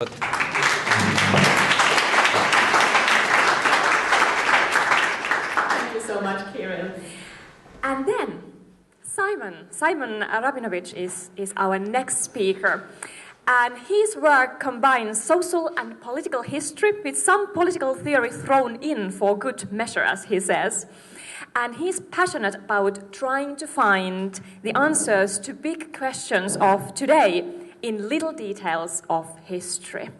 Thank you so much, Kirill. And then, Simon Rabinovitch is our next speaker. And his work combines social and political history with some political theory thrown in for good measure, as he says. And he's passionate about trying to find the answers to big questions of today in little details of history.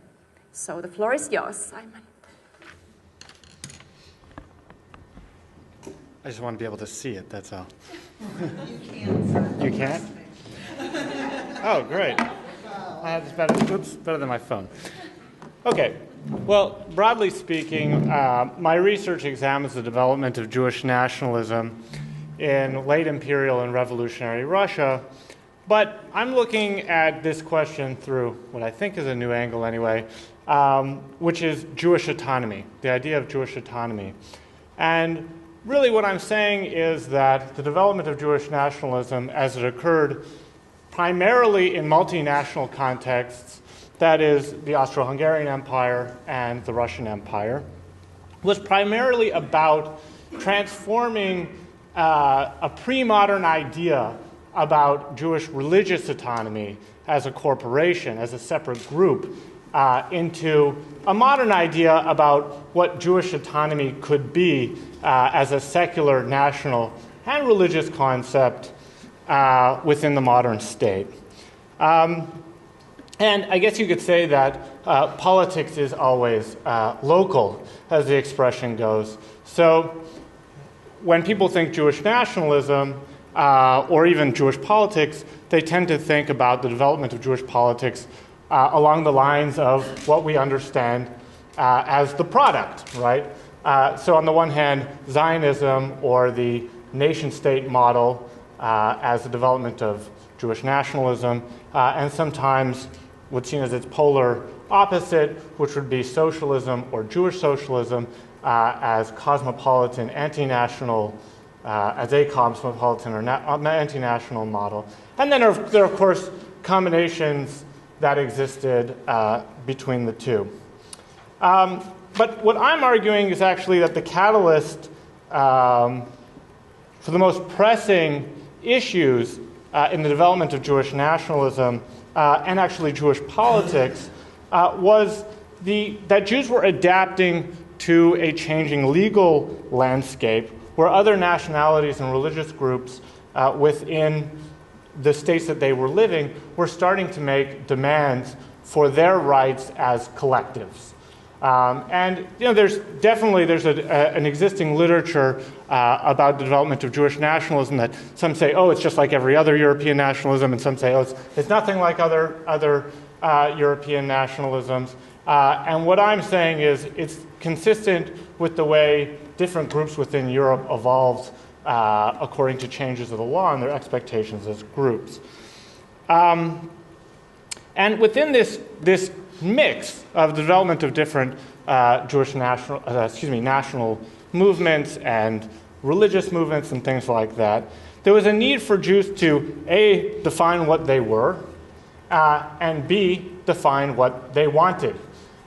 So the floor is yours, Simon. I just want to be able to see it, that's all. You can. You can? Oh, great. That's better. Oops, better than my phone. Okay. Well, broadly speaking, my research examines the development of Jewish nationalism in late imperial and revolutionary Russia, but I'm looking at this question through what I think is a new angle anyway, which is Jewish autonomy, the idea of Jewish autonomy. And really what I'm saying is that the development of Jewish nationalism as it occurred primarily in multinational contexts, that is the Austro-Hungarian Empire and the Russian Empire, was primarily about transforming a pre-modern idea about Jewish religious autonomy as a corporation, as a separate group, into a modern idea about what Jewish autonomy could be as a secular, national, and religious concept within the modern state. And I guess you could say that politics is always local, as the expression goes. So when people think Jewish nationalism, or even Jewish politics, they tend to think about the development of Jewish politics along the lines of what we understand as the product, right? So on the one hand, Zionism or the nation-state model as the development of Jewish nationalism, and sometimes what's seen as its polar opposite, which would be socialism or Jewish socialism as cosmopolitan, anti-national, as a cosmopolitan or anti-national model. And then there are, of course, combinations that existed between the two. But what I'm arguing is actually that the catalyst for the most pressing issues in the development of Jewish nationalism and actually Jewish politics was that Jews were adapting to a changing legal landscape where other nationalities and religious groups within the states that they were living were starting to make demands for their rights as collectives. And there's an existing literature about the development of Jewish nationalism that some say, oh, it's just like every other European nationalism, and some say, oh, it's nothing like other European nationalisms. And what I'm saying is it's consistent with the way different groups within Europe evolved according to changes of the law and their expectations as groups. And within this mix of the development of different Jewish national movements and religious movements and things like that, there was a need for Jews to A, define what they were, and B, define what they wanted.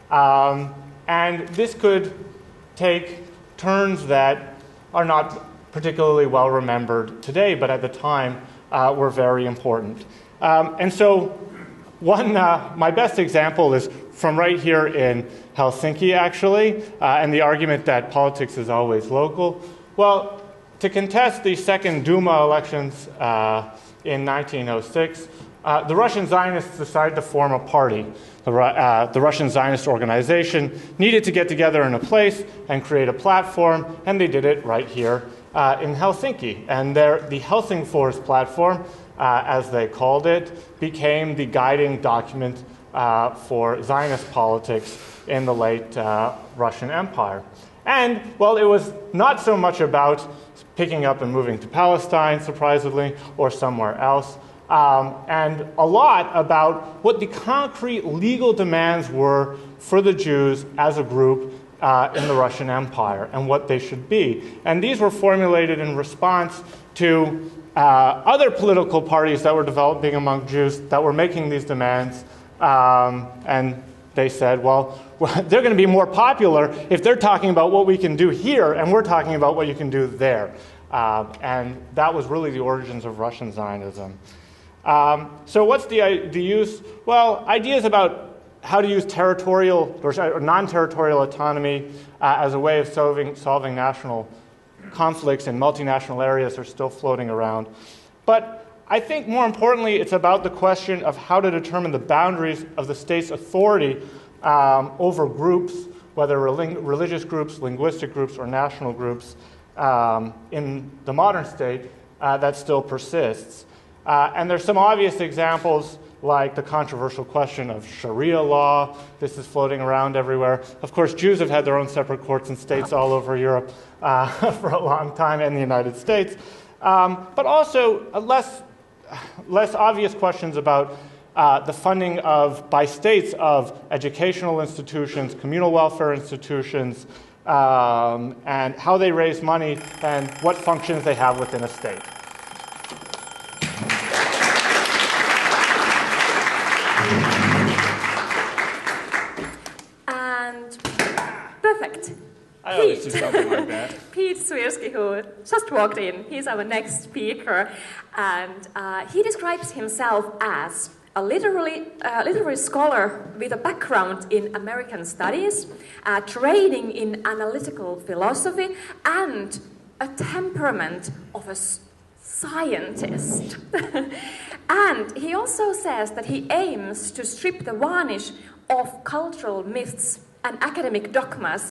And this could take turns that are not particularly well remembered today, but at the time were very important. And so my best example is from right here in Helsinki, actually, and the argument that politics is always local. Well, to contest the second Duma elections in 1906, the Russian Zionists decided to form a party. The Russian Zionist organization needed to get together in a place and create a platform, and they did it right here in Helsinki. And the Helsingfors platform, as they called it, became the guiding document for Zionist politics in the late Russian Empire. And, well, it was not so much about picking up and moving to Palestine, surprisingly, or somewhere else, and a lot about what the concrete legal demands were for the Jews as a group in the Russian Empire and what they should be. And these were formulated in response to other political parties that were developing among Jews that were making these demands, and they said, well, they're going to be more popular if they're talking about what we can do here and we're talking about what you can do there. And that was really the origins of Russian Zionism. So what's the use? Well, ideas about how to use territorial or non-territorial autonomy as a way of solving national conflicts in multinational areas are still floating around. But I think more importantly, it's about the question of how to determine the boundaries of the state's authority over groups, whether religious groups, linguistic groups, or national groups in the modern state that still persists. And there's some obvious examples like the controversial question of Sharia law. This is floating around everywhere. Of course, Jews have had their own separate courts and states all over Europe for a long time, and the United States. But also less obvious questions about the funding by states of educational institutions, communal welfare institutions, and how they raise money and what functions they have within a state. Perfect. I always do something like that. Pete Swirsky, who just walked in, he's our next speaker, and he describes himself as a literary scholar with a background in American studies, training in analytical philosophy, and a temperament of a scientist. And he also says that he aims to strip the varnish of cultural myths and academic dogmas